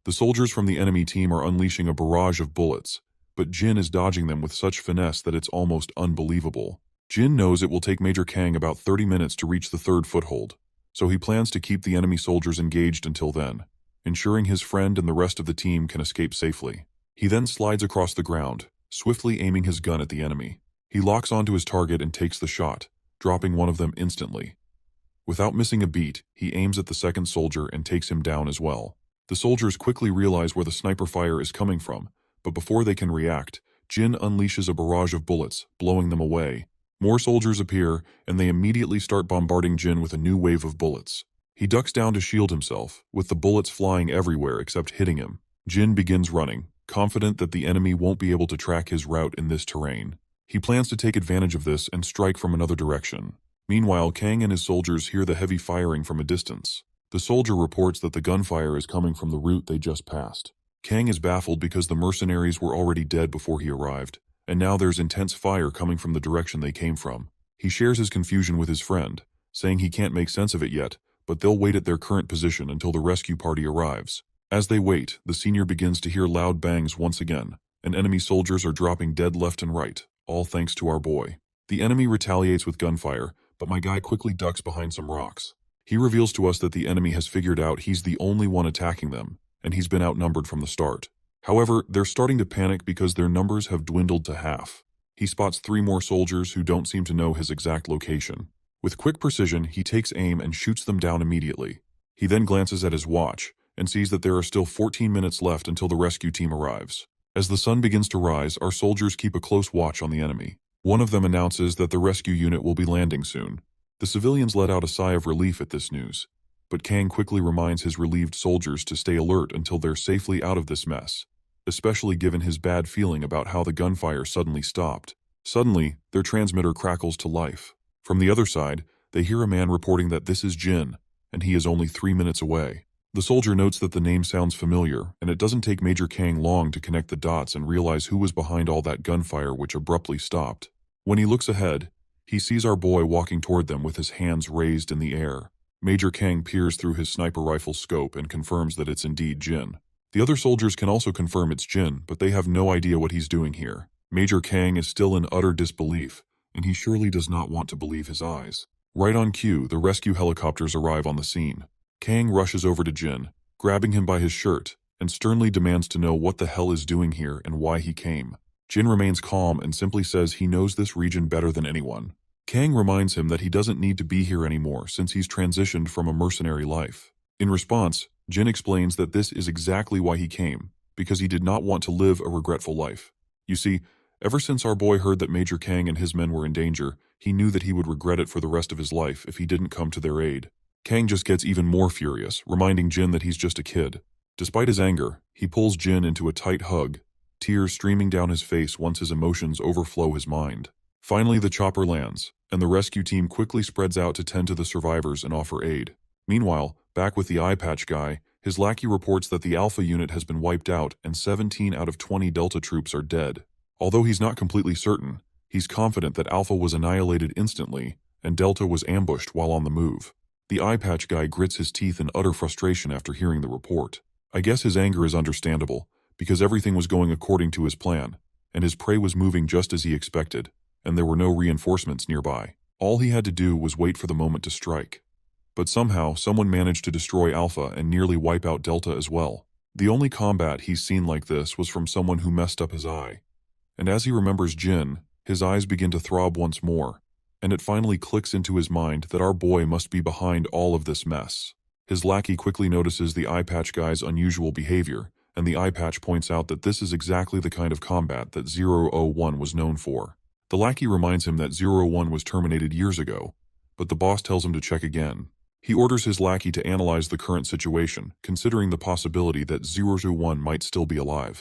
The soldiers from the enemy team are unleashing a barrage of bullets, but Jin is dodging them with such finesse that it's almost unbelievable. Jin knows it will take Major Kang about 30 minutes to reach the third foothold, so he plans to keep the enemy soldiers engaged until then, ensuring his friend and the rest of the team can escape safely. He then slides across the ground, swiftly aiming his gun at the enemy. He locks onto his target and takes the shot, dropping one of them instantly. Without missing a beat, he aims at the second soldier and takes him down as well. The soldiers quickly realize where the sniper fire is coming from, but before they can react, Jin unleashes a barrage of bullets, blowing them away. More soldiers appear, and they immediately start bombarding Jin with a new wave of bullets. He ducks down to shield himself, with the bullets flying everywhere except hitting him. Jin begins running, confident that the enemy won't be able to track his route in this terrain. He plans to take advantage of this and strike from another direction. Meanwhile, Kang and his soldiers hear the heavy firing from a distance. The soldier reports that the gunfire is coming from the route they just passed. Kang is baffled because the mercenaries were already dead before he arrived, and now there's intense fire coming from the direction they came from. He shares his confusion with his friend, saying he can't make sense of it yet, but they'll wait at their current position until the rescue party arrives. As they wait, the senior begins to hear loud bangs once again, and enemy soldiers are dropping dead left and right, all thanks to our boy. The enemy retaliates with gunfire, but my guy quickly ducks behind some rocks. He reveals to us that the enemy has figured out he's the only one attacking them, and he's been outnumbered from the start. However, they're starting to panic because their numbers have dwindled to half. He spots 3 more soldiers who don't seem to know his exact location. With quick precision, he takes aim and shoots them down immediately. He then glances at his watch and sees that there are still 14 minutes left until the rescue team arrives. As the sun begins to rise, our soldiers keep a close watch on the enemy. One of them announces that the rescue unit will be landing soon. The civilians let out a sigh of relief at this news, but Kang quickly reminds his relieved soldiers to stay alert until they're safely out of this mess, especially given his bad feeling about how the gunfire suddenly stopped. Suddenly, their transmitter crackles to life. From the other side, they hear a man reporting that this is Jin, and he is only 3 minutes away. The soldier notes that the name sounds familiar, and it doesn't take Major Kang long to connect the dots and realize who was behind all that gunfire which abruptly stopped. When he looks ahead, he sees our boy walking toward them with his hands raised in the air. Major Kang peers through his sniper rifle scope and confirms that it's indeed Jin. The other soldiers can also confirm it's Jin, but they have no idea what he's doing here. Major Kang is still in utter disbelief, and he surely does not want to believe his eyes. Right on cue, the rescue helicopters arrive on the scene. Kang rushes over to Jin, grabbing him by his shirt, and sternly demands to know what the hell is doing here and why he came. Jin remains calm and simply says he knows this region better than anyone. Kang reminds him that he doesn't need to be here anymore since he's transitioned from a mercenary life. In response, Jin explains that this is exactly why he came, because he did not want to live a regretful life. You see, ever since our boy heard that Major Kang and his men were in danger, he knew that he would regret it for the rest of his life if he didn't come to their aid. Kang just gets even more furious, reminding Jin that he's just a kid. Despite his anger, he pulls Jin into a tight hug, tears streaming down his face once his emotions overflow his mind. Finally, the chopper lands, and the rescue team quickly spreads out to tend to the survivors and offer aid. Meanwhile, back with the eye patch guy, his lackey reports that the Alpha unit has been wiped out and 17 out of 20 Delta troops are dead. Although he's not completely certain, he's confident that Alpha was annihilated instantly and Delta was ambushed while on the move. The eye patch guy grits his teeth in utter frustration after hearing the report. I guess his anger is understandable, because everything was going according to his plan, and his prey was moving just as he expected, and there were no reinforcements nearby. All he had to do was wait for the moment to strike. But somehow, someone managed to destroy Alpha and nearly wipe out Delta as well. The only combat he's seen like this was from someone who messed up his eye. And as he remembers Jin, his eyes begin to throb once more, and it finally clicks into his mind that our boy must be behind all of this mess. His lackey quickly notices the eye patch guy's unusual behavior, and the eye patch points out that this is exactly the kind of combat that 001 was known for. The lackey reminds him that 01 was terminated years ago, but the boss tells him to check again. He orders his lackey to analyze the current situation, considering the possibility that 001 might still be alive.